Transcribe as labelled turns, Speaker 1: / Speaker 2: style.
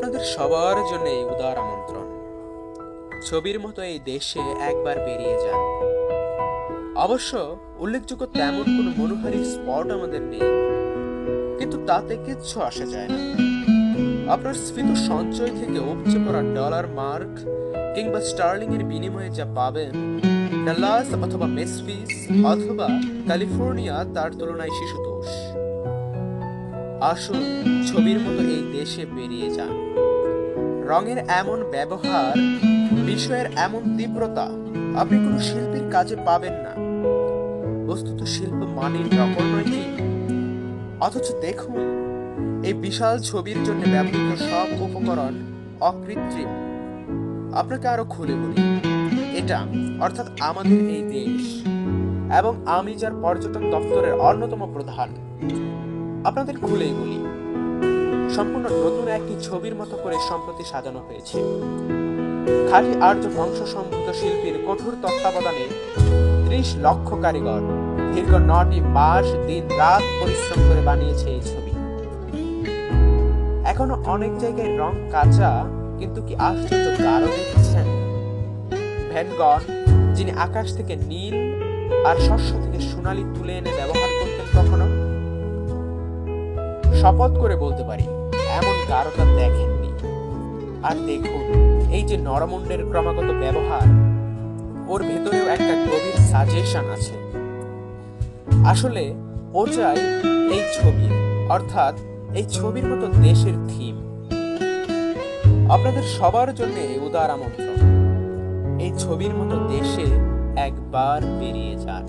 Speaker 1: আপনাদের সবার জন্য এই উদার আমন্ত্রণ। ছবির মতো এই দেশে একবার বেরিয়ে যান। অবশ্য উল্লেখযোগ্য তেমন কোনো মনোহারী স্পট আমাদের নেই, কিন্তু তাতে কিচ্ছু আসে যায় না। আপনার স্ফীত সঞ্চয় থেকে উপচে পড়া ডলার, মার্ক কিংবা স্টার্লিং এর বিনিময়ে যা পাবেন, ডাল্লাস অথবা মেসফিস অথবা ক্যালিফোর্নিয়া তার তুলনায় শিশুতোষ। আসুন ছবির মতো এই দেশে বেরিয়ে যান। রঙের এমন ব্যবহার, বিষয়ের এমন তীব্রতা আপনি কোনো শিল্পীর কাজে পাবেন না। বস্তুত শিল্প মানের নকল নয় কি? অথচ দেখুন, এই বিশাল ছবির জন্য ব্যবহৃত সব উপকরণ অকৃত্রিম। আপনাকে আরো খুলে বলি, এটা অর্থাৎ আমাদের এই দেশ এবং আমি যার পর্যটন দপ্তরের অন্যতম প্রধান, আপনাদের খুলেই বলি, সম্পূর্ণ নতুন একটি ছবির মতো করে সম্প্রতি সাজানো হয়েছে। খাঁটি আর্য বংশসম্ভূত শিল্পীর কঠোর তত্ত্বাবধানে ৩০ লক্ষ কারিগর দীর্ঘ ৯টি মাস দিন রাত পরিশ্রম করে বানিয়েছে এই ছবি। এখনো অনেক জায়গায় রং কাঁচা, কিন্তু কি আশ্চর্য গাঢ় দেখছেন। ভ্যান গঘ, যিনি আকাশ থেকে নীল আর শস্য থেকে সোনালি তুলে এনে ব্যবহার করতেন, কখনো শপথ করে বলতে পারি এমন গাঢ়তা দেখেননি। আর দেখুন, এই যে নরমুন্ডের ক্রমাগত ব্যবহার, ওর ভেতরেও একটা গভীর সাজেশন আছে। আসলে ওটাই এই ছবি, অর্থাৎ এই ছবির মতো দেশের থিম। আপনাদের সবার জন্য উদার আমন্ত্রণ, এই ছবির মতো দেশে একবার বেরিয়ে যান।